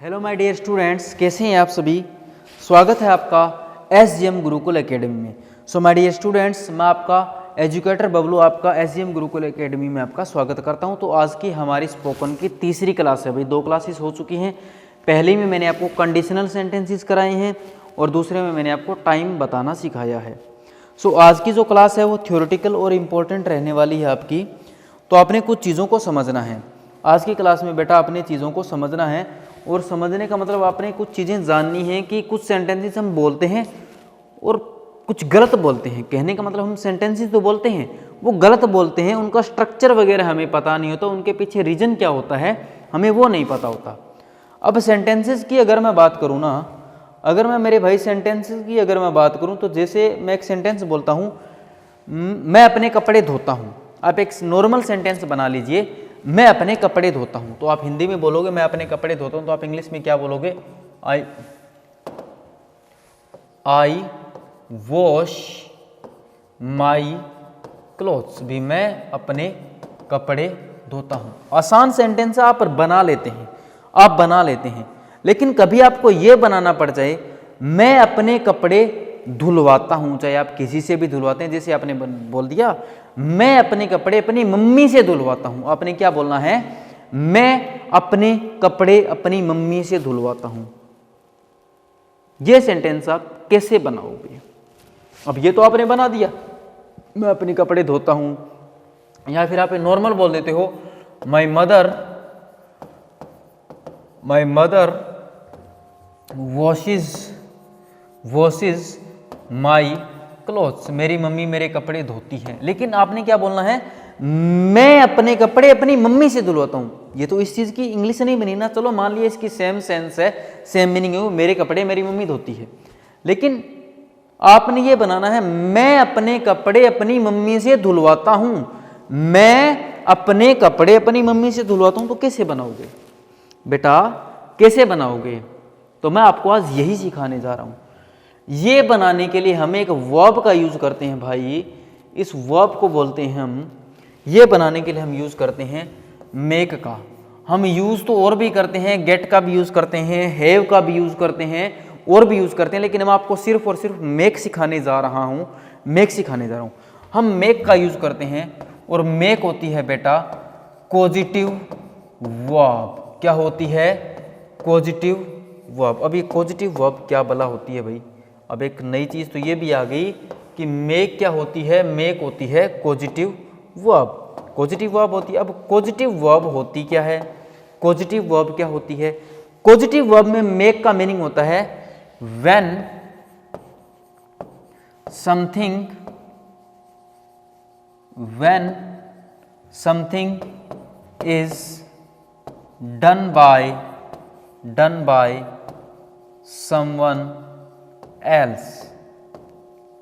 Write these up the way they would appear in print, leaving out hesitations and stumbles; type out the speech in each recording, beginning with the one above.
Hello my dear students, कैसे हैं आप सभी। स्वागत है आपका SGM गुरुकुल एकेडमी में। सो माय डियर स्टूडेंट्स, मैं आपका एजुकेटर बबलू आपका SGM गुरुकुल एकेडमी में आपका स्वागत करता हूं। तो आज की हमारी स्पोकन की तीसरी क्लास है भाई। 2 क्लासेस हो चुकी हैं। पहले में मैंने आपको कंडीशनल सेंटेंसेस कराए हैं और दूसरे में मैंने आपको टाइम बताना सिखाया है। सो आज की जो क्लास है वो थ्योरेटिकल और इम्पोर्टेंट रहने वाली है आपकी। तो आपने कुछ चीज़ों को समझना है। आज की क्लास में बेटा अपने चीज़ों को समझना है, और समझने का मतलब आपने कुछ चीज़ें जाननी हैं कि कुछ सेंटेंसेस हम बोलते हैं और कुछ गलत बोलते हैं। कहने का मतलब हम सेंटेंसेस तो बोलते हैं, वो गलत बोलते हैं, उनका स्ट्रक्चर वगैरह हमें पता नहीं होता, उनके पीछे रीज़न क्या होता है हमें वो नहीं पता होता। अब सेंटेंसेस की अगर मैं बात करूँ ना, अगर मैं मेरे भाई सेंटेंसेस की अगर मैं बात करूँ तो जैसे मैं एक सेंटेंस बोलता हूँ, मैं अपने कपड़े धोता हूँ। आप एक नॉर्मल सेंटेंस बना लीजिए, मैं अपने कपड़े धोता हूँ। तो आप हिंदी में बोलोगे मैं अपने कपड़े धोता हूँ, तो आप इंग्लिश में क्या बोलोगे? आई वॉश माई क्लोथ्स। भी मैं अपने कपड़े धोता हूँ। आसान सेंटेंस आप बना लेते हैं, आप बना लेते हैं, लेकिन कभी आपको ये बनाना पड़ जाए मैं अपने कपड़े धुलवाता हूँ, चाहे आप किसी से भी धुलवाते हैं। जैसे आपने बोल दिया मैं अपने कपड़े अपनी मम्मी से धुलवाता हूँ, आपने क्या बोलना है? मैं अपने कपड़े अपनी मम्मी से धुलवाता हूँ। ये सेंटेंस आप कैसे बनाओगे? अब ये तो आपने बना दिया, मैं अपने कपड़े धोता हूँ, या फिर आप नॉर्मल बोल देते हो my mother washes my clothes. मेरी मम्मी मेरे कपड़े धोती है। लेकिन आपने क्या बोलना है? मैं अपने कपड़े अपनी मम्मी से धुलवाता हूँ। ये तो इस चीज़ की इंग्लिश नहीं बनी ना। चलो मान लिया इसकी सेम सेंस है, सेम मीनिंग है, मेरे कपड़े मेरी मम्मी धोती है, लेकिन आपने ये बनाना है मैं अपने कपड़े अपनी मम्मी से धुलवाता हूँ। मैं अपने कपड़े अपनी मम्मी से धुलवाता हूँ। तो कैसे बनाओगे बेटा, कैसे बनाओगे? तो मैं आपको आज यही सिखाने जा रहा हूँ। ये बनाने के लिए हम एक वर्ब का यूज करते हैं भाई। इस वर्ब को बोलते हैं हम, ये बनाने के लिए हम यूज करते हैं मेक का। हम यूज तो और भी करते हैं, गेट का भी यूज करते हैं, हैव का भी यूज करते हैं, और भी यूज करते हैं, लेकिन मैं आपको सिर्फ और सिर्फ मेक सिखाने जा रहा हूं। मेक सिखाने जा रहा हूं। हम मेक का यूज करते हैं, और मेक होती है बेटा पॉजिटिव वर्ब। क्या होती है? Positive verb. अब ये पॉजिटिव वर्ब क्या भला होती है भाई? अब एक नई चीज़ तो ये भी आ गई कि मेक क्या होती है? मेक होती है पॉजिटिव वर्ब। पॉजिटिव वर्ब होती है। अब पॉजिटिव वर्ब होती क्या है? पॉजिटिव वर्ब क्या होती है? पॉजिटिव वर्ब में मेक का मीनिंग होता है when something is done by someone else.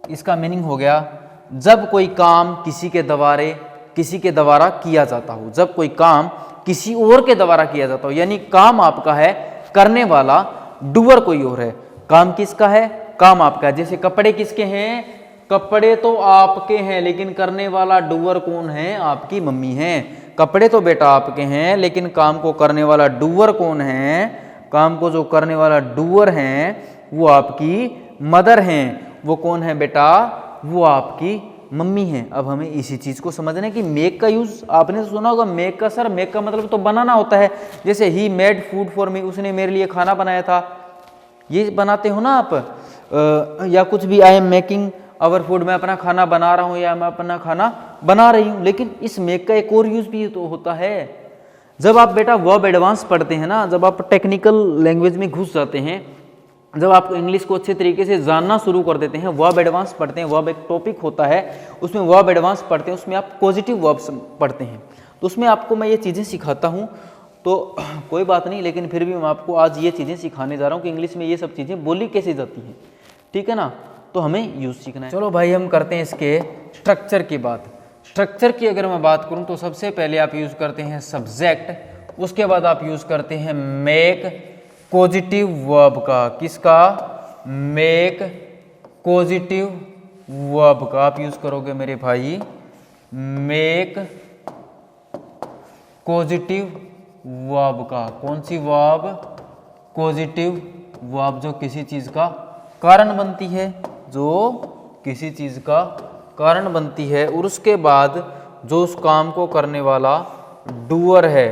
इसका मीनिंग हो गया जब कोई काम किसी के द्वारा किया जाता हो। जब कोई काम किसी और के द्वारा किया जाता हो, यानी काम आपका है, करने वाला डूअर कोई और है। काम किसका है? काम आपका है। जैसे कपड़े किसके हैं? कपड़े तो आपके हैं, लेकिन करने वाला डूअर कौन है? आपकी मम्मी है। कपड़े तो बेटा आपके हैं, लेकिन काम को करने वाला डूअर कौन है? काम को जो करने वाला डूअर है वो आपकी मदर हैं। वो कौन है बेटा? वो आपकी मम्मी हैं। अब हमें इसी चीज को समझना है कि मेक का यूज आपने तो सुना होगा। मेक का सर, मेक का मतलब तो बनाना होता है। जैसे he made food for me, उसने मेरे लिए खाना बनाया था, ये बनाते हो ना आप। या कुछ भी I am making our food, मैं अपना खाना बना रहा हूँ या मैं अपना खाना बना रही हूँ। लेकिन इस मेक का एक और यूज भी तो होता है। जब आप बेटा वर्ब एडवांस पढ़ते हैं ना, जब आप टेक्निकल लैंग्वेज में घुस जाते हैं, जब आप इंग्लिश को अच्छे तरीके से जानना शुरू कर देते हैं, वर्ब एडवांस पढ़ते हैं, वर्ब एक टॉपिक होता है, उसमें वर्ब एडवांस पढ़ते हैं, उसमें आप पॉजिटिव वर्ब्स पढ़ते हैं, तो उसमें आपको मैं ये चीज़ें सिखाता हूँ। तो कोई बात नहीं, लेकिन फिर भी मैं आपको आज ये चीज़ें सिखाने जा रहा हूँ कि इंग्लिश में ये सब चीज़ें बोली कैसे जाती हैं। ठीक है ना? तो हमें यूज़ सीखना है। चलो भाई, हम करते हैं इसके स्ट्रक्चर की बात। स्ट्रक्चर की अगर मैं बात करूँ तो सबसे पहले आप यूज़ करते हैं सब्जेक्ट, उसके बाद आप यूज़ करते हैं मेक पॉजिटिव वर्ब का। किसका? मेक पॉजिटिव वर्ब का आप यूज करोगे मेरे भाई। मेक पॉजिटिव वर्ब का। कौन सी वर्ब? पॉजिटिव वर्ब जो किसी चीज़ का कारण बनती है, जो किसी चीज़ का कारण बनती है, और उसके बाद जो उस काम को करने वाला डूअर है,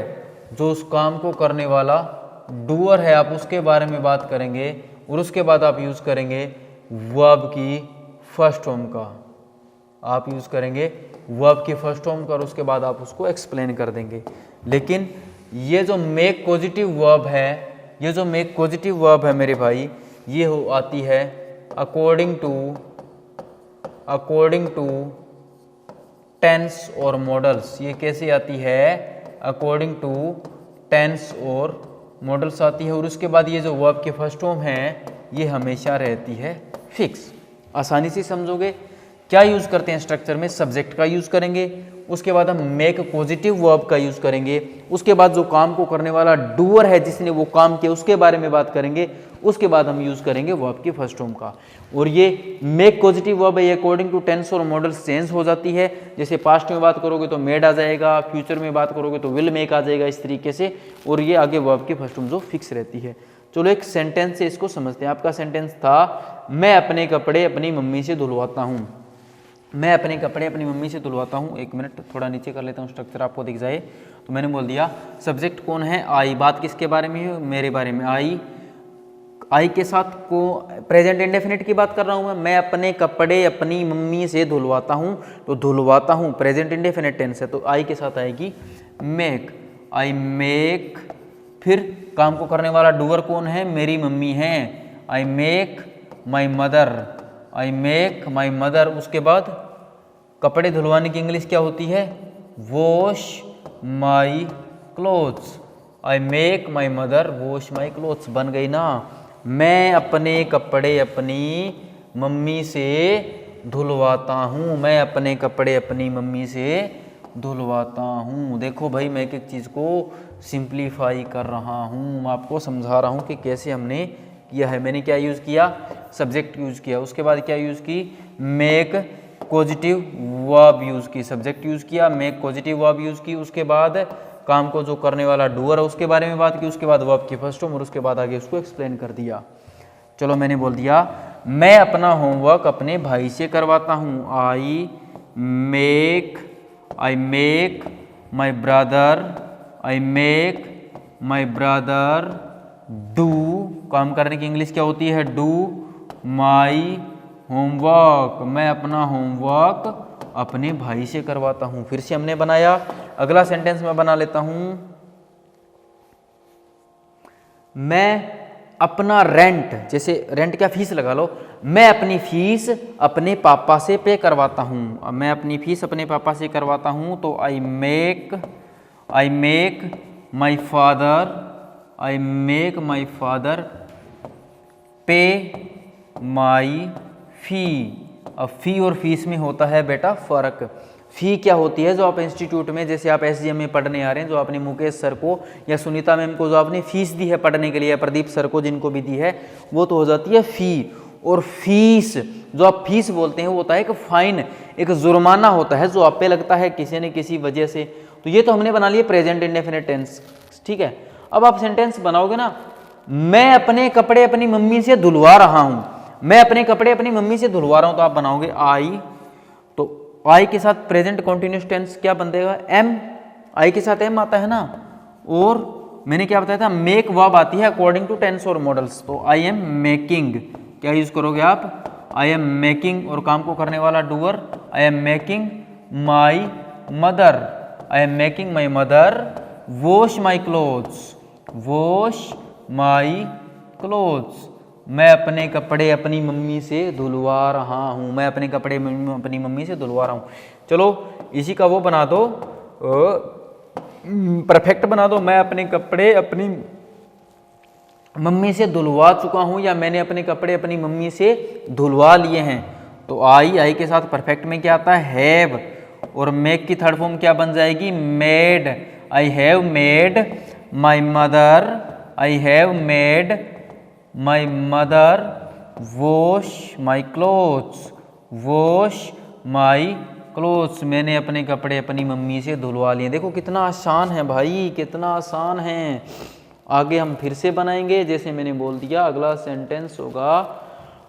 जो उस काम को करने वाला डूअर है, आप उसके बारे में बात करेंगे, और उसके बाद आप यूज़ करेंगे वर्ब की फर्स्ट फॉर्म का, आप यूज़ करेंगे वर्ब की फर्स्ट फॉर्म का, और उसके बाद आप उसको एक्सप्लेन कर देंगे। लेकिन ये जो मेक पॉजिटिव वर्ब है, ये जो मेक पॉजिटिव वर्ब है मेरे भाई, ये आती है अकॉर्डिंग टू टेंस और मॉडल्स। ये कैसे आती है? अकॉर्डिंग टू टेंस और मॉडल्स आती है, और उसके बाद ये जो वर्ब के फर्स्ट फॉर्म है ये हमेशा रहती है फिक्स। आसानी से समझोगे। क्या यूज़ करते हैं स्ट्रक्चर में? सब्जेक्ट का यूज़ करेंगे, उसके बाद हम मेक पॉजिटिव वर्ब का यूज़ करेंगे, उसके बाद जो काम को करने वाला डूअर है जिसने वो काम किया उसके बारे में बात करेंगे, उसके बाद हम यूज़ करेंगे वर्ब की फर्स्ट फॉर्म का। और ये मेक पॉजिटिव वर्ब है, ये अकॉर्डिंग टू टेंस और मॉडल्स चेंज हो जाती है। जैसे पास्ट में बात करोगे तो मेड आ जाएगा, फ्यूचर में बात करोगे तो विल मेक आ जाएगा, इस तरीके से। और ये आगे वर्ब की फर्स्ट फॉर्म जो फिक्स रहती है। चलो एक सेंटेंस से इसको समझते हैं। आपका सेंटेंस था, मैं अपने कपड़े अपनी मम्मी से धुलवाता हूँ। मैं अपने कपड़े अपनी मम्मी से धुलवाता हूँ। एक मिनट थोड़ा नीचे कर लेता हूँ, स्ट्रक्चर आपको दिख जाए। तो मैंने बोल दिया सब्जेक्ट कौन है? आई। बात किसके बारे में है? मेरे बारे में। आई के साथ को प्रेजेंट इंडेफिनिट की बात कर रहा हूँ मैं अपने कपड़े अपनी मम्मी से धुलवाता हूँ। तो धुलवाता हूँ प्रेजेंट इंडेफिनिट टेंस है, तो आई के साथ आएगी मेक। I make. फिर काम को करने वाला डूअर कौन है? मेरी मम्मी है। I make my mother. I make my mother. उसके बाद कपड़े धुलवाने की इंग्लिश क्या होती है? Wash my clothes. I make my mother wash my clothes. बन गई ना? मैं अपने कपड़े अपनी मम्मी से धुलवाता हूँ। मैं अपने कपड़े अपनी मम्मी से धुलवाता हूँ। देखो भाई, मैं एक एक चीज़ को सिंप्लीफाई कर रहा हूँ, मैं आपको समझा रहा हूँ कि कैसे हमने किया है। मैंने क्या यूज़ किया? सब्जेक्ट यूज़ किया। उसके बाद क्या यूज़ की? मेक पॉजिटिव वर्ब यूज़ की। सब्जेक्ट यूज़ किया, मेक पॉजिटिव वर्ब यूज़ की। उसके बाद काम को जो करने वाला डूअर है उसके बारे में बात की। उसके बाद वर्ब की फर्स्ट फॉर्म, और उसके बाद आगे उसको एक्सप्लेन कर दिया। चलो मैंने बोल दिया मैं अपना होमवर्क अपने भाई से करवाता हूँ। I make my brother do. काम करने की इंग्लिश क्या होती है? Do my homework. मैं अपना होमवर्क अपने भाई से करवाता हूँ। फिर से हमने बनाया। अगला सेंटेंस मैं बना लेता हूँ। मैं अपना रेंट, जैसे रेंट क्या? फीस लगा लो। मैं अपनी फीस अपने पापा से पे करवाता हूँ। मैं अपनी फीस अपने पापा से करवाता हूँ। तो आई मेक माई फादर पे माई फी। अब फी और फीस में होता है बेटा फ़र्क। फ़ी क्या होती है? जो आप इंस्टीट्यूट में, जैसे आप एसजीएम में पढ़ने आ रहे हैं, जो आपने मुकेश सर को या सुनीता मैम को जो आपने फीस दी है पढ़ने के लिए, या प्रदीप सर को जिनको भी दी है, वो तो हो जाती है फ़ी। और फीस, जो आप फीस बोलते हैं, वो होता है एक फ़ाइन, एक जुर्माना होता है जो आप पे लगता है किसी न किसी वजह से। तो ये तो हमने बना लिया प्रेजेंट इंडेफिनिट टेंस, ठीक है। अब आप सेंटेंस बनाओगे ना, मैं अपने कपड़े अपनी मम्मी से धुलवा रहा हूँ। मैं अपने कपड़े अपनी मम्मी से धुलवा रहा हूँ, तो आप बनाओगे आई। तो आई के साथ प्रेजेंट कॉन्टिन्यूस टेंस क्या बन देगा? एम। आई के साथ एम आता है ना। और मैंने क्या बताया था? मेक वर्ब आती है अकॉर्डिंग टू टेंस और मॉडल्स। तो आई एम मेकिंग, क्या यूज करोगे आप? I am making. और काम को करने वाला doer, I am making my mother. I am making my mother wash my clothes. Wash my clothes. मैं अपने कपड़े अपनी मम्मी से धुलवा रहा हूँ। मैं अपने कपड़े अपनी मम्मी से धुलवा रहा हूँ। चलो इसी का वो बना दो, परफेक्ट बना दो। मैं अपने कपड़े अपनी मम्मी से धुलवा चुका हूँ, या मैंने अपने कपड़े अपनी मम्मी से धुलवा लिए हैं। तो आई के साथ परफेक्ट में क्या आता है? हैव। और मेक की थर्ड फॉर्म क्या बन जाएगी? Made. I have made my mother wash my clothes. Wash my clothes. मैंने अपने कपड़े अपनी मम्मी से धुलवा लिए। देखो कितना आसान है भाई, कितना आसान है। आगे हम फिर से बनाएंगे। जैसे मैंने बोल दिया, अगला सेंटेंस होगा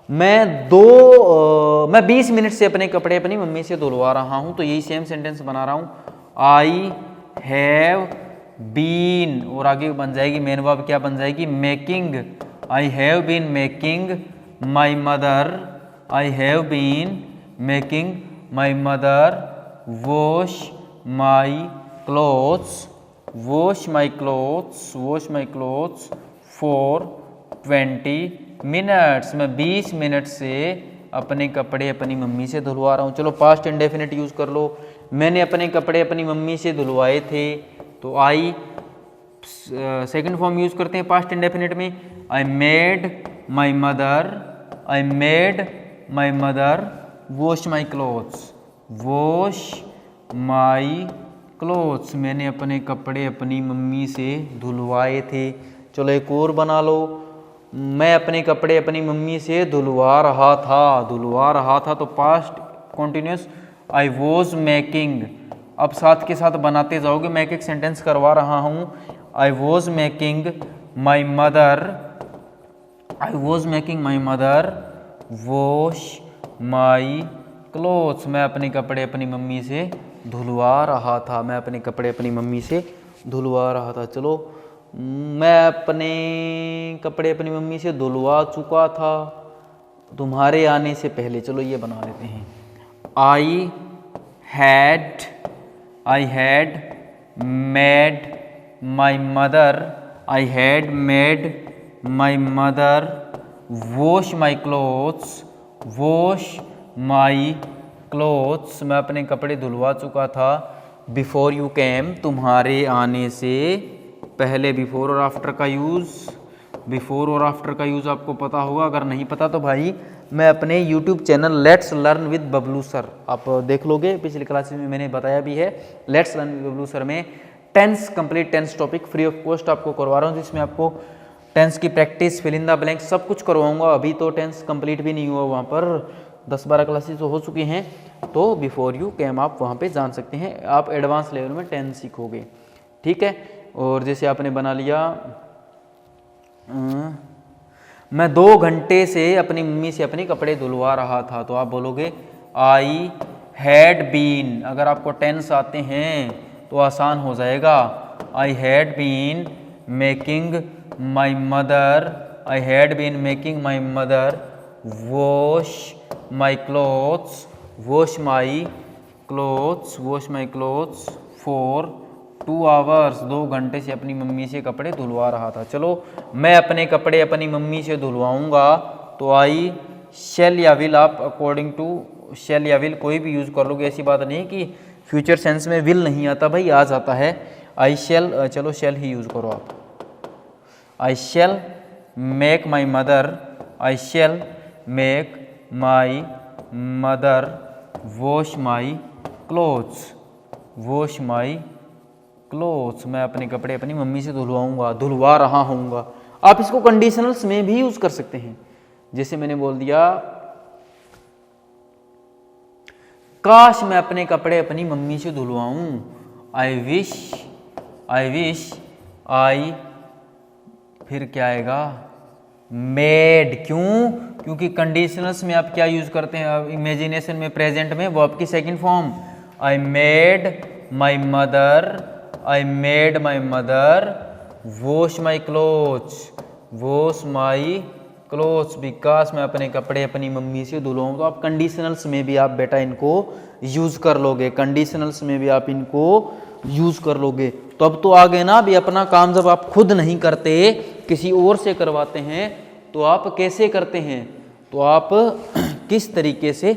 मैं 20 मिनट से अपने कपड़े अपनी मम्मी से धुलवा रहा हूं। तो यही सेम सेंटेंस बना रहा हूं, आई हैव बीन, और आगे बन जाएगी मेन वर्ब क्या बन जाएगी, making. I have been making my mother, I have been making my mother wash my clothes, wash my clothes, wash my clothes for 20 minutes. मैं 20 मिनट से अपने कपड़े अपनी मम्मी से धुलवा रहा हूँ। चलो पास्ट इंडेफिनिट यूज़ कर लो। मैंने अपने कपड़े अपनी मम्मी से धुलवाए थे, तो आई सेकंड फॉर्म यूज़ करते हैं पास्ट इंडेफिनिट में, I made my mother, I made my mother wash my clothes, wash my clothes. मैंने अपने कपड़े अपनी मम्मी से धुलवाए थे। चलो एक और बना लो, मैं अपने कपड़े अपनी मम्मी से धुलवा रहा था, धुलवा रहा था तो past continuous, I was making. अब साथ के साथ बनाते जाओगे, मैं एक सेंटेंस करवा रहा हूँ, I was making my mother, I was making my mother wash my clothes. मैं अपने कपड़े अपनी मम्मी से धुलवा रहा था, मैं अपने कपड़े अपनी मम्मी से धुलवा रहा था। चलो मैं अपने कपड़े अपनी मम्मी से धुलवा चुका था तुम्हारे आने से पहले। चलो ये बना लेते हैं, I had made my mother, I had made my mother wash my clothes, wash my clothes. मैं अपने कपड़े धुलवा चुका था बिफोर यू केम, तुम्हारे आने से पहले। बिफोर और आफ्टर का यूज़, बिफोर और आफ्टर का यूज़ आपको पता होगा, अगर नहीं पता तो भाई मैं अपने YouTube channel let's learn with Bablu sir आप देख लोगे, पिछली क्लासेस में मैंने बताया भी है। Let's learn with Bablu sir में tense complete tense topic free of cost आपको करवा रहा हूँ, जिसमें आपको टेंस की practice, fill in the blank सब कुछ करवाऊंगा। अभी तो टेंस कंप्लीट भी नहीं हुआ, वहाँ पर 10-12 क्लासेस तो हो चुकी हैं, तो बिफोर यू कैम आप वहाँ पे जान सकते हैं, आप एडवांस लेवल में टेंस सीखोगे, ठीक है। और जैसे आपने बना लिया, मैं 2 घंटे से अपनी मम्मी से अपने कपड़े धुलवा रहा था, तो आप बोलोगे आई हैड बीन। अगर आपको टेंस आते हैं तो आसान हो जाएगा, I had been making my mother, I had been making my mother wash my clothes, wash my clothes, wash my clothes for 2 hours. 2 घंटे से अपनी मम्मी से कपड़े धुलवा रहा था। चलो मैं अपने कपड़े अपनी मम्मी से धुलवाऊंगा, तो आई शेल या विल, आप अकॉर्डिंग टू शेल या विल कोई भी यूज़ कर लोगे, ऐसी बात नहीं कि फ्यूचर सेंस में विल नहीं आता, भाई आ जाता है। आई शेल, चलो शेल ही यूज़ करो आप, I shall make my mother, I shall make my mother wash my clothes, wash my clothes. मैं अपने कपड़े अपनी मम्मी से धुलवाऊंगा, धुलवा रहा हूँगा। आप इसको कंडीशनल्स में भी यूज कर सकते हैं, जैसे मैंने बोल दिया, काश मैं अपने कपड़े अपनी मम्मी से धुलवाऊं, I wish, I wish I, फिर क्या आएगा, मेड। क्यों? क्योंकि कंडीशनल्स में आप क्या यूज करते हैं, इमेजिनेशन में, प्रेजेंट में, वो आपकी second form, I made my mother, I made my mother wash my clothes, wash my clothes, because मैं अपने कपड़े अपनी मम्मी से धुलवाऊँ। तो आप कंडीशनल्स में भी आप बेटा इनको यूज कर लोगे, कंडीशनल्स में भी आप इनको यूज कर लोगे। तो अब तो आगे ना भी अपना काम जब आप खुद नहीं करते, किसी और से करवाते हैं, तो आप कैसे करते हैं, तो आप किस तरीके से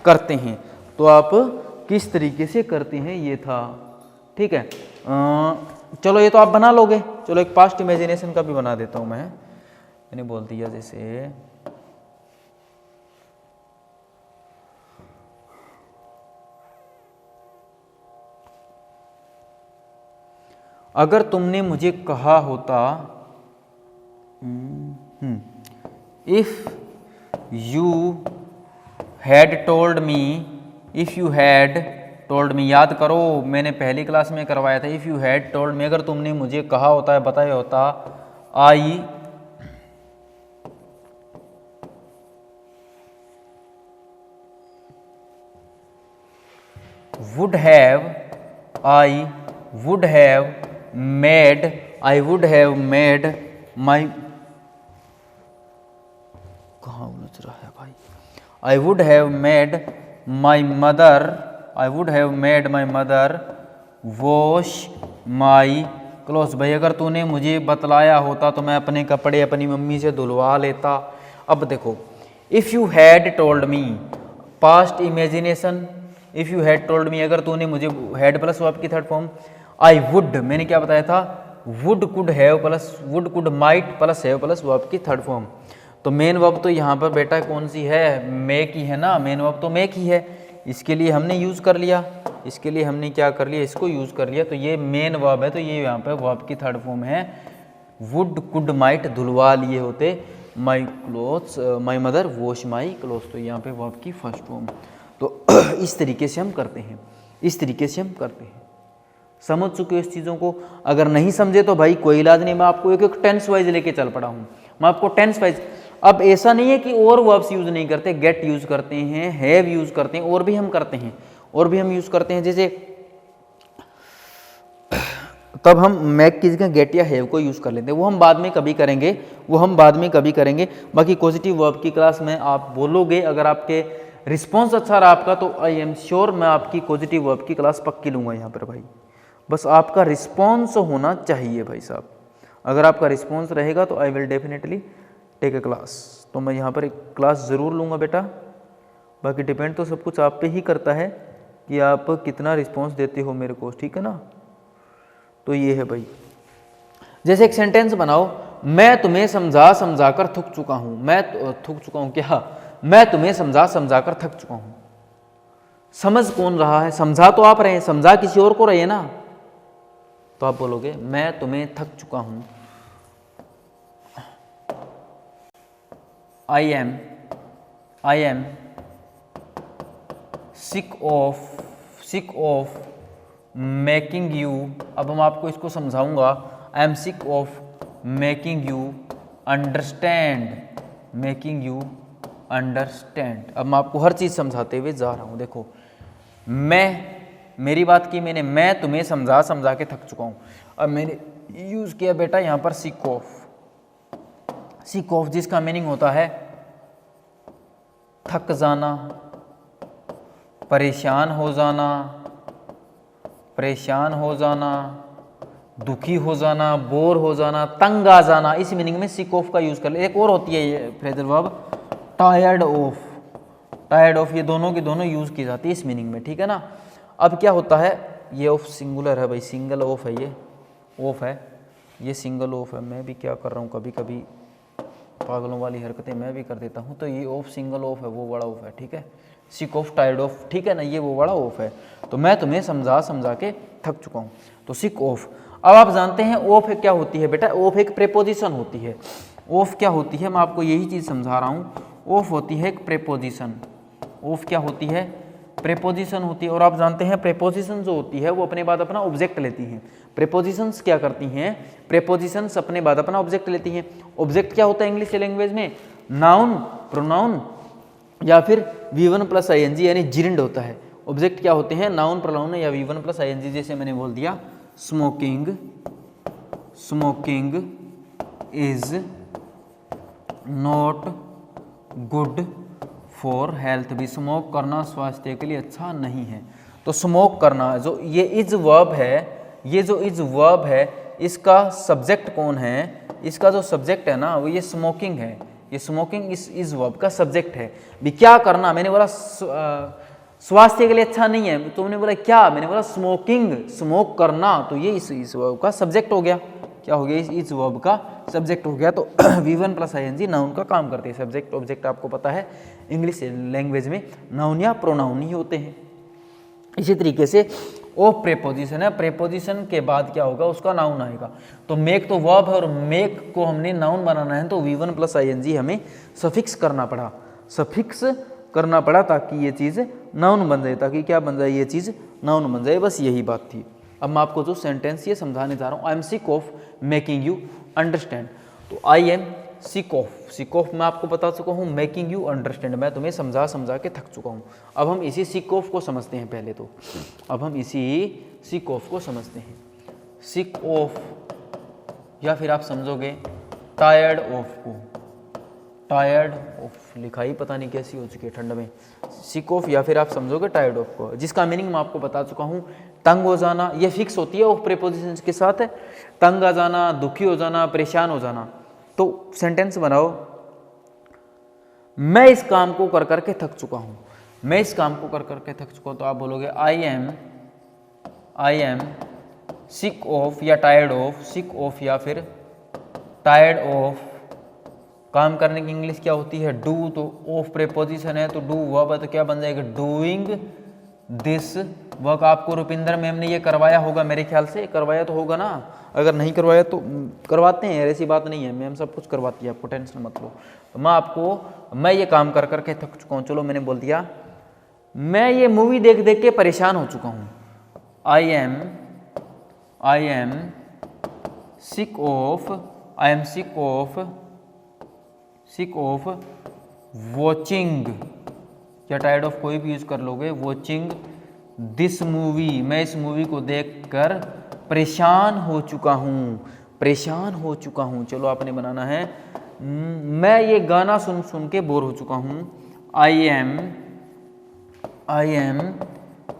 करते हैं, तो आप किस तरीके से करते हैं, ये था, ठीक है। चलो ये तो आप बना लोगे। चलो एक पास्ट इमेजिनेशन का भी बना देता हूं मैंने बोल दिया, जैसे अगर तुमने मुझे कहा होता, if you had told me, if you had told me, याद करो मैंने पहली क्लास में करवाया था, if you had told me, अगर तुमने मुझे कहा होता है, बताया होता, आई would have made my, कहाँ उलझ रहा है भाई, I would have made my mother wash my clothes। भाई अगर तूने मुझे बतलाया होता तो मैं अपने कपड़े अपनी मम्मी से धुलवा लेता। अब देखो, if you had told me, past imagination, if you had told me, अगर तूने मुझे, हैड प्लस वर्ब की थर्ड फॉर्म, आई वुड, मैंने क्या बताया था, would could have plus would could might plus have plus verb की थर्ड फॉर्म। तो मेन वर्ब तो यहाँ पर बेटा कौन सी है, मेक ही है ना, मेन वर्ब तो मेक ही है, इसके लिए हमने यूज़ कर लिया, इसके लिए हमने क्या कर लिया, इसको यूज़ कर लिया। तो ये मेन वर्ब है, तो ये यहाँ पर वर्ब की थर्ड फॉर्म है। वुड कुड माइट धुलवा लिए होते, my clothes, my mother wash my clothes, तो यहाँ पे वर्ब की फर्स्ट फॉर्म। तो इस तरीके से हम करते हैं, इस तरीके से हम करते हैं। समझ चुके हो इस चीज़ों को? अगर नहीं समझे तो भाई कोई इलाज नहीं, मैं आपको एक एक टेंस वाइज लेके चल पड़ा हूँ, मैं आपको टेंस वाइज। अब ऐसा नहीं है कि और वर्ब्स यूज़ नहीं करते, गेट यूज़ करते हैं, हैव यूज़ करते हैं, और भी हम करते हैं, और भी हम यूज़ करते हैं। जैसे तब हम मैक की जगह गेट या हैव को यूज़ कर लेते हैं, वो हम बाद में कभी करेंगे, वो हम बाद में कभी करेंगे। बाकी पॉजिटिव वर्ब की क्लास में आप बोलोगे, अगर आपके रिस्पॉन्स अच्छा रहा आपका, तो आई एम श्योर मैं आपकी पॉजिटिव वर्ब की क्लास पक्की लूँगा यहाँ पर भाई। बस आपका रिस्पॉन्स होना चाहिए भाई साहब, अगर आपका रिस्पॉन्स रहेगा तो I will definitely take a class, तो मैं यहाँ पर एक क्लास ज़रूर लूँगा बेटा। बाकी डिपेंड तो सब कुछ आप पे ही करता है कि आप कितना रिस्पॉन्स देते हो मेरे को, ठीक है ना। तो ये है भाई, जैसे एक सेंटेंस बनाओ, मैं तुम्हें समझा समझा कर थक चुका हूँ, मैं थक चुका हूँ क्या, मैं तुम्हें समझा समझा कर थक चुका हूँ। समझ कौन रहा है, समझा तो आप रहे हैं, समझा किसी और को रहे हैं ना, तो आप बोलोगे मैं तुम्हें थक चुका हूँ। I am sick of making you, अब हम आपको इसको समझाऊंगा। आई am sick of making you understand. अब मैं आपको हर चीज़ समझाते हुए जा रहा हूँ। देखो, मेरी बात की मैंने, मैं तुम्हें समझा समझा के थक चुका हूँ। अब मैंने यूज़ किया बेटा यहाँ पर सिक ऑफ, जिसका मीनिंग होता है थक जाना, परेशान हो जाना, दुखी हो जाना, बोर हो जाना, तंग आ जाना, इस मीनिंग में सिक ऑफ का यूज़ कर ले। एक और होती है ये फ्रेजल वर्ब टायर्ड ऑफ, ये दोनों की दोनों यूज़ की जाती है इस मीनिंग में, ठीक है ना। अब क्या होता है, ये ऑफ सिंगुलर है भाई, सिंगल ऑफ है, ये ऑफ है, ये सिंगल ऑफ है। मैं भी क्या कर रहा हूँ, कभी कभी पागलों वाली हरकतें मैं भी कर देता हूँ। तो ये ऑफ सिंगल ऑफ है, वो बड़ा ऑफ है, ठीक है। सिक ऑफ टायर्ड ऑफ, ठीक है ना, ये वो बड़ा ऑफ है। तो मैं तुम्हें समझा समझा के थक चुका हूँ, तो सिक ऑफ। अब आप जानते हैं ऑफ क्या होती है बेटा, ऑफ एक प्रेपोजिशन होती है। ऑफ क्या होती है, मैं आपको यही चीज़ समझा रहा हूँ। ऑफ होती है एक प्रेपोजिशन, ऑफ क्या होती है, प्रेपोजिशन होती है। और आप जानते हैं प्रेपोजिशन जो होती है वो अपने बाद अपना ऑब्जेक्ट लेती हैं। प्रेपोजिशंस क्या करती हैं, प्रेपोजिशंस अपने बाद अपना ऑब्जेक्ट लेती हैं। ऑब्जेक्ट क्या होता है इंग्लिश लैंग्वेज में, नाउन, प्रोनाउन या फिर V1 प्लस ING यानी जिरिंड होता है। ऑब्जेक्ट क्या होते हैं, नाउन, प्रोनाउन या V1 प्लस ING। जैसे मैंने बोल दिया smoking is not good for health, भी स्मोक करना स्वास्थ्य के लिए अच्छा नहीं है। तो स्मोक करना, जो ये इज वर्ब है, ये जो इज वर्ब है, इसका सब्जेक्ट कौन है, इसका जो सब्जेक्ट है ना वो ये स्मोकिंग है। ये स्मोकिंग इस वर्ब का सब्जेक्ट है। भी क्या करना, मैंने बोला स्वास्थ्य के लिए अच्छा नहीं है, तुमने बोला क्या, मैंने बोला स्मोकिंग, स्मोक करना, तो ये इस वर्ब का सब्जेक्ट हो गया। क्या हो गया, इस वर्ब का सब्जेक्ट हो गया। तो V1 प्लस ING नाउन का काम करते हैं। सब्जेक्ट ऑब्जेक्ट आपको पता है इंग्लिश लैंग्वेज में नाउन या प्रोनाउन ही होते हैं। इसी तरीके से ऑफ प्रेपोजिशन है, प्रेपोजिशन के बाद क्या होगा, उसका नाउन आएगा। तो मेक तो वर्ब है और मेक को हमने नाउन बनाना है, तो V1 प्लस ING हमें सफिक्स करना पड़ा, ताकि ये चीज़ नाउन बन जाए, ताकि क्या बन जाए, ये चीज़ नाउन बन जाए। बस यही बात थी। अब मैं आपको जो सेंटेंस ये समझाने जा रहा हूँ, I am sick of making you understand. तो I am sick of, sick of मैं आपको बता चुका हूँ, मेकिंग यू अंडरस्टैंड, मैं तुम्हें समझा समझा के थक चुका हूँ। अब हम इसी सिक ऑफ को समझते हैं पहले तो, अब हम इसी सिक ऑफ को समझते हैं। सिक ऑफ, या फिर आप समझोगे टायर्ड ऑफ को, टायर्ड ऑफ लिखाई पता नहीं कैसी हो चुकी है ठंड में, सिक ऑफ या फिर आप समझोगे टायर्ड ऑफ को, जिसका मीनिंग मैं आपको बता चुका हूँ, तंग हो जाना, ये फिक्स होती है ऑफ प्रीपोजिशंस के साथ, तंग आ जाना, दुखी हो जाना, परेशान हो जाना। तो सेंटेंस बनाओ, मैं इस काम को कर करके थक चुका हूं, मैं इस काम को कर करके थक चुका हूं। तो आप बोलोगे आई एम सिक ऑफ या टायर्ड ऑफ, सिक ऑफ या फिर टायर्ड ऑफ। काम करने की इंग्लिश क्या होती है? डू, तो ऑफ प्रीपोजिशन है तो डू वर्ब, तो क्या बन जाएगा? Doing this work. आपको रुपिंदर मैम ने ये करवाया होगा, मेरे ख्याल से करवाया तो होगा ना, अगर नहीं करवाया तो करवाते हैं, ऐसी बात नहीं है, मैम सब कुछ करवाती है, आपको टेंशन मत लो। तो मैं ये काम कर करके थक चुका हूँ, चलो मैंने बोल दिया। मैं ये मूवी देख देख के परेशान हो चुका हूँ, I am sick of watching, या टायर्ड ऑफ कोई भी यूज कर लोगे, वॉचिंग दिस मूवी, मैं इस मूवी को देखकर परेशान हो चुका हूँ, चलो आपने बनाना है, मैं ये गाना सुन सुन के बोर हो चुका हूँ, आई एम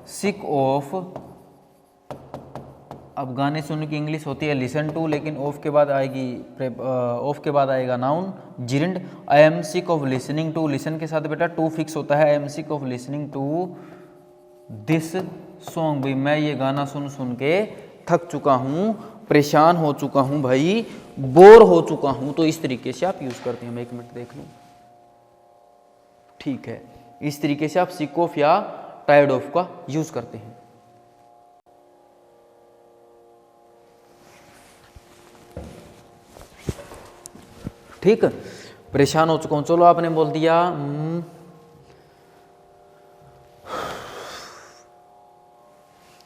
सिक ऑफ। अब गाने सुनने की इंग्लिश होती है लिसन टू, लेकिन ऑफ के बाद आएगा noun gerund. I am sick of listening to, listen के साथ बेटा टू फिक्स होता है, I am sick of listening to this song, भाई मैं ये गाना सुन सुन के थक चुका हूँ, परेशान हो चुका हूँ भाई, बोर हो चुका हूँ। तो इस तरीके से आप यूज करते हैं, मैं एक मिनट देख लूँ, ठीक है, इस तरीके से आप सिक ऑफ या टायर्ड ऑफ का यूज करते हैं। ठीक, परेशान हो चुका हूं, चलो आपने बोल दिया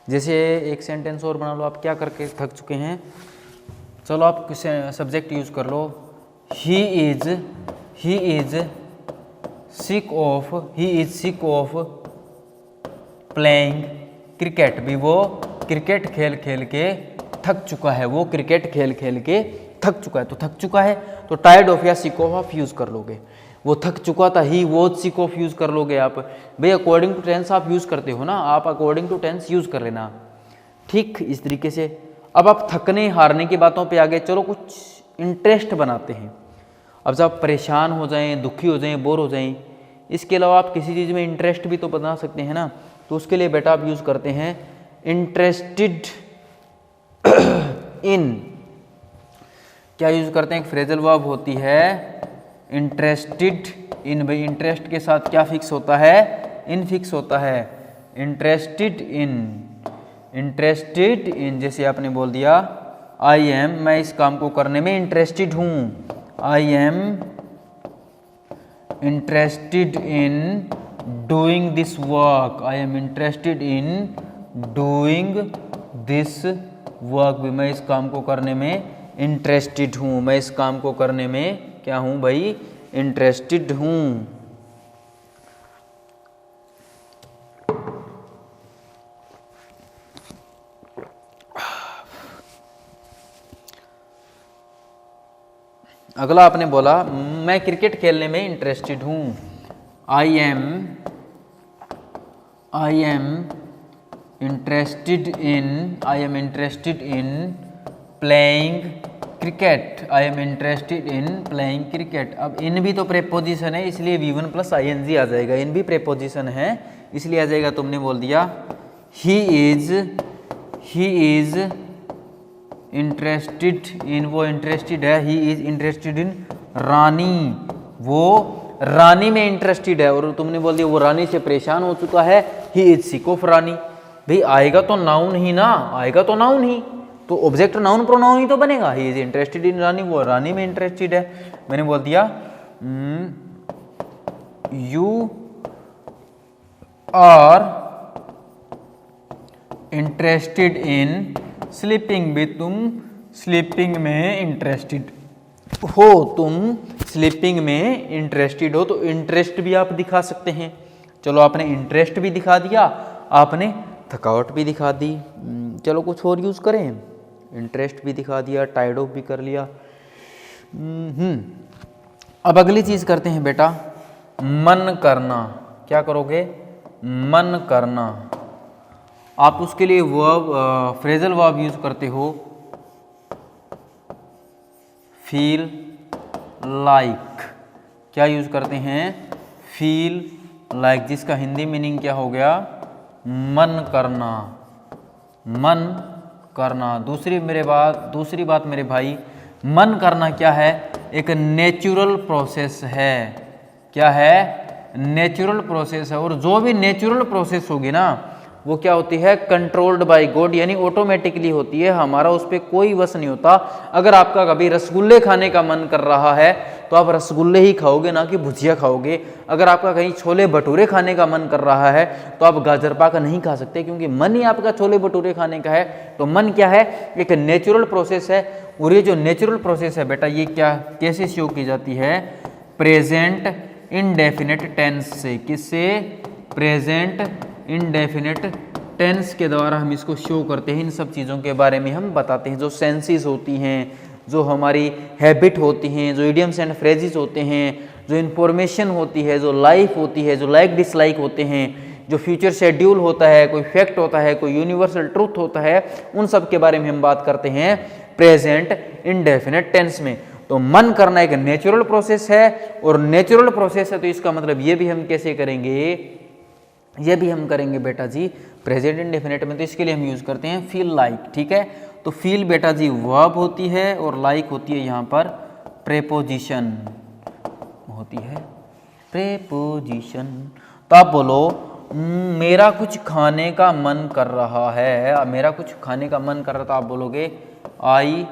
जैसे एक सेंटेंस और बना लो, आप क्या करके थक चुके हैं, चलो आप सब्जेक्ट यूज कर लो, he is sick of playing cricket, भी वो क्रिकेट खेल खेल के थक चुका है, वो क्रिकेट खेल खेल के थक चुका है। तो थक चुका है तो टायर्ड ऑफ या सिक ऑफ आप यूज कर लोगे, वो थक चुका था, he was sick of use कर लोगे आप, भाई अकॉर्डिंग टू टेंस आप यूज करते हो ना, आप अकॉर्डिंग टू टेंस यूज कर लेना। ठीक, इस तरीके से अब आप थकने हारने की बातों पे आ गए, चलो कुछ इंटरेस्ट बनाते हैं। अब जब आप परेशान हो जाएं, दुखी हो जाएं, बोर हो जाएं, इसके अलावा आप किसी चीज़ में इंटरेस्ट भी तो बना सकते हैं ना, तो उसके लिए बेटा आप यूज करते हैं इंटरेस्टेड इन, क्या यूज करते हैं, एक फ्रेजल वर्ब होती है इंटरेस्टेड इन, भाई इंटरेस्ट के साथ क्या फिक्स होता है, इन फिक्स होता है, इंटरेस्टेड इन, जैसे आपने बोल दिया आई एम, मैं इस काम को करने में इंटरेस्टेड हूं, I am interested in doing this work, I am interested in doing this work, भी मैं इस काम को करने में इंटरेस्टेड हूँ, मैं इस काम को करने में क्या हूँ भाई, इंटरेस्टेड हूँ। अगला आपने बोला मैं क्रिकेट खेलने में इंटरेस्टेड हूँ, I am interested in playing cricket, I am interested in playing cricket. अब इन भी तो प्रेपोजिशन है, इसलिए V1 प्लस ING आ जाएगा, इन भी प्रेपोजिशन है इसलिए आ जाएगा। तुमने बोल दिया ही इज इंटरेस्टेड इन, वो इंटरेस्टेड है, ही इज इंटरेस्टेड इन रानी, वो रानी में इंटरेस्टेड है, और तुमने बोल दिया वो रानी से परेशान हो चुका है, ही इज सिक ऑफ रानी, भाई आएगा तो नाउन ही ना, आएगा तो नाउन ही, तो ऑब्जेक्ट नाउन प्रोनाउन ही तो बनेगा, ही इज इंटरेस्टेड इन रानी, वो रानी में इंटरेस्टेड है। मैंने बोल दिया you are interested in sleeping, भी तुम स्लीपिंग में इंटरेस्टेड हो तुम स्लीपिंग में इंटरेस्टेड हो, तो इंटरेस्ट भी आप दिखा सकते हैं। चलो आपने इंटरेस्ट भी दिखा दिया, आपने थकावट भी दिखा दी। चलो कुछ और यूज़ करें, इंटरेस्ट भी दिखा दिया, टायर्ड ऑफ भी कर लिया। अब अगली चीज़ करते हैं बेटा, मन करना। क्या करोगे? मन करना। आप उसके लिए वर्ब, फ्रेजल वर्ब यूज करते हो, फील लाइक। क्या यूज करते हैं? फील लाइक, जिसका हिंदी मीनिंग क्या हो गया? मन करना। मन करना। दूसरी बात मेरे भाई, मन करना क्या है? एक नेचुरल प्रोसेस है। क्या है? नेचुरल प्रोसेस है। और जो भी नेचुरल प्रोसेस होगी ना, वो क्या होती है? कंट्रोल्ड बाय गॉड, यानी ऑटोमेटिकली होती है, हमारा उस पर कोई वश नहीं होता। अगर आपका कभी रसगुल्ले खाने का मन कर रहा है तो आप रसगुल्ले ही खाओगे, ना कि भुजिया खाओगे। अगर आपका कहीं छोले भटूरे खाने का मन कर रहा है तो आप गाजर पाक नहीं खा सकते, क्योंकि मन ही आपका छोले भटूरे खाने का है। तो मन क्या है? एक नेचुरल प्रोसेस है। और ये जो नेचुरल प्रोसेस है बेटा, ये क्या कैसे शो की जाती है? प्रेजेंट इनडेफिनेट टेंस से। किससे? प्रेजेंट इनडेफिनेट टेंस के द्वारा हम इसको शो करते हैं। इन सब चीज़ों के बारे में हम बताते हैं। जो सेंसेस होती हैं, जो हमारी हैबिट होती हैं, जो इडियम्स एंड फ्रेजेस होते हैं, जो इन्फॉर्मेशन होती है, जो लाइफ होती है, जो लाइक डिसलाइक होते हैं, जो फ्यूचर शेड्यूल होता है, कोई फैक्ट होता है, कोई यूनिवर्सल ट्रूथ होता है, उन सब के बारे में हम बात करते हैं प्रेजेंट इनडेफिनेट टेंस में। तो मन करना एक नेचुरल प्रोसेस है, और नेचुरल प्रोसेस है तो इसका मतलब ये भी हम कैसे करेंगे? ये भी हम करेंगे बेटा जी प्रेजेंट इंडेफिनेट में। तो इसके लिए हम यूज करते हैं फील लाइक। ठीक है, तो फील बेटा जी वर्ब होती है, और लाइक होती है यहाँ पर प्रेपोजिशन होती है, प्रेपोजिशन। तो आप बोलो मेरा कुछ खाने का मन कर रहा है, मेरा कुछ खाने का मन कर रहा था, आप बोलोगे आई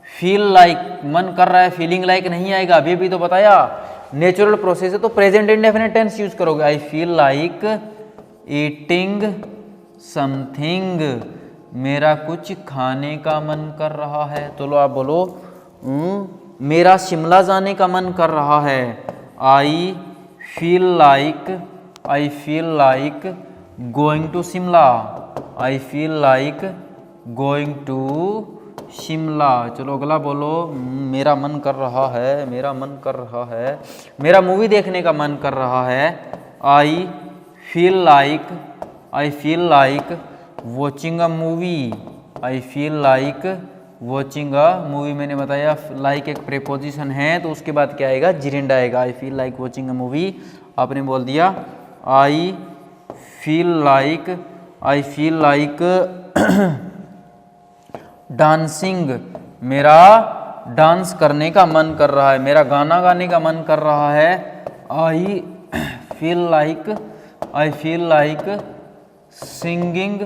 फील लाइक। मन कर रहा है, फीलिंग लाइक नहीं आएगा, अभी भी तो बताया नेचुरल प्रोसेस है, तो प्रेजेंट इंडेफिनेट टेंस यूज करोगे। आई फील लाइक ईटिंग समथिंग, मेरा कुछ खाने का मन कर रहा है। तो लो आप बोलो मेरा शिमला जाने का मन कर रहा है। I feel like going to Shimla. I feel like going to Shimla. चलो अगला बोलो मेरा मन कर रहा है, मेरा मन कर रहा है, मेरा मूवी देखने का मन कर रहा है। I feel like watching a movie. I feel like watching a movie. मैंने बताया लाइक एक प्रेपोजिशन है, तो उसके बाद क्या आएगा? जिरेंड आएगा। आई feel like watching a movie. आपने बोल दिया आई फील लाइक डांसिंग, मेरा डांस करने का मन कर रहा है, मेरा गाना गाने का मन कर रहा है। I feel like singing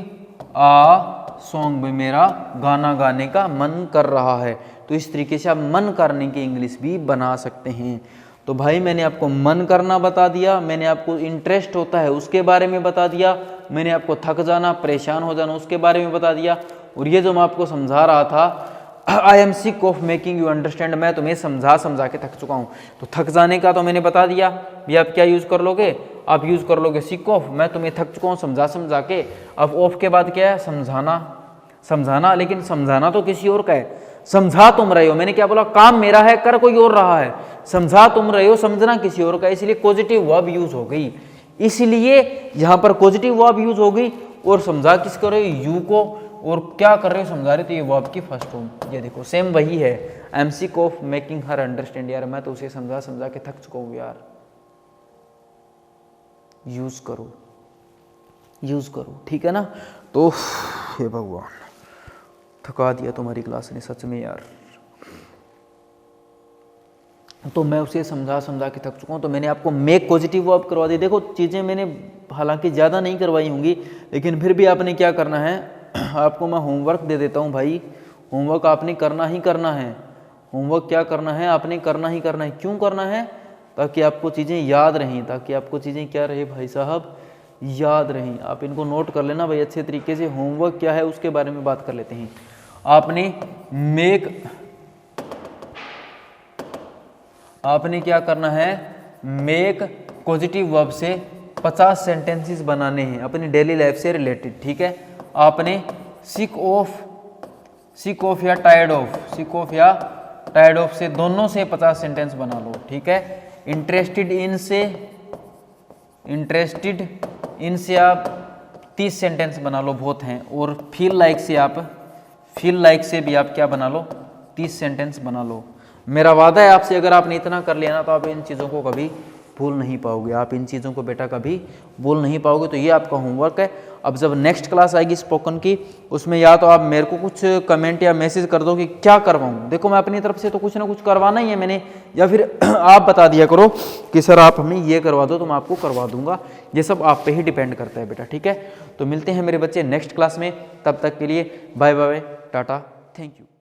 uh song, में मेरा गाना गाने का मन कर रहा है। तो इस तरीके से आप मन करने की इंग्लिश भी बना सकते हैं। तो भाई मैंने आपको मन करना बता दिया, मैंने आपको इंटरेस्ट होता है उसके बारे में बता दिया, मैंने आपको थक जाना, परेशान हो जाना उसके बारे में बता दिया। और ये जो मैं आपको समझा रहा था, आई am sick of making you understand, मैं तुम्हें समझा के थक चुका हूँ। तो थक जाने का तो मैंने बता दिया, भी आप क्या यूज़ कर लोगे? आप यूज़ कर लोगे सिक ऑफ, मैं तुम्हें थक चुका हूँ समझा के। अब ऑफ के बाद क्या है? समझाना। लेकिन समझाना तो किसी और का है, समझा तुम रहे हो। मैंने क्या बोला? काम मेरा है, कर कोई और रहा है। समझा तुम रहे हो, समझना किसी और का, इसलिए पॉजिटिव वर्ब यूज हो गई। इसलिए यहाँ पर पॉजिटिव वर्ब यूज हो गई। और समझा किसको रहे हो? यू को। और क्या कर रहे हो? समझा रहे, तो ये वर्ब की फर्स्ट फॉर्म। ये देखो सेम वही है, I am sick of making her understand. यार मैं तो उसे समझा के थक चुका हूँ यार। यूज करो, ठीक है ना? तो हे भगवान, थका दिया तुम्हारी क्लास ने सच में यार। तो मैं उसे समझा के थक चुका हूँ। तो मैंने आपको मेक पॉजिटिव वर्ब करवा दी। देखो चीज़ें मैंने हालांकि ज़्यादा नहीं करवाई होंगी, लेकिन फिर भी आपने क्या करना है, आपको मैं होमवर्क दे देता हूँ भाई। होमवर्क आपने करना ही करना है। होमवर्क क्या करना है? आपने करना ही करना है। क्यों करना है? ताकि आपको चीज़ें याद रहें, ताकि आपको चीज़ें क्या रहे भाई साहब? याद रहें। आप इनको नोट कर लेना भाई अच्छे तरीके से। होमवर्क क्या है उसके बारे में बात कर लेते हैं। आपने मेक आपने क्या करना है, मेक पॉजिटिव वर्ब से 50 सेंटेंसेस बनाने हैं अपनी डेली लाइफ से रिलेटेड। ठीक है, आपने सिक ऑफ या टायर्ड ऑफ से दोनों से 50 सेंटेंस बना लो। ठीक है, इंटरेस्टेड इन से आप 30 सेंटेंस बना लो, बहुत हैं। और फील लाइक से भी आप क्या बना लो, 30 सेंटेंस बना लो। मेरा वादा है आपसे, अगर आपने इतना कर लिया ना तो आप इन चीज़ों को कभी भूल नहीं पाओगे, आप इन चीज़ों को बेटा कभी भूल नहीं पाओगे। तो ये आपका होमवर्क है। अब जब नेक्स्ट क्लास आएगी स्पोकन की, उसमें या तो आप मेरे को कुछ कमेंट या मैसेज कर दो कि क्या करवाऊँ। देखो मैं अपनी तरफ से तो कुछ ना कुछ करवाना ही है मैंने, या फिर आप बता दिया करो कि सर आप हमें ये करवा दो, तो मैं आपको करवा दूंगा। ये सब आप पे ही डिपेंड करता है बेटा। ठीक है, तो मिलते हैं मेरे बच्चे नेक्स्ट क्लास में, तब तक के लिए bye bye, tata, thank you.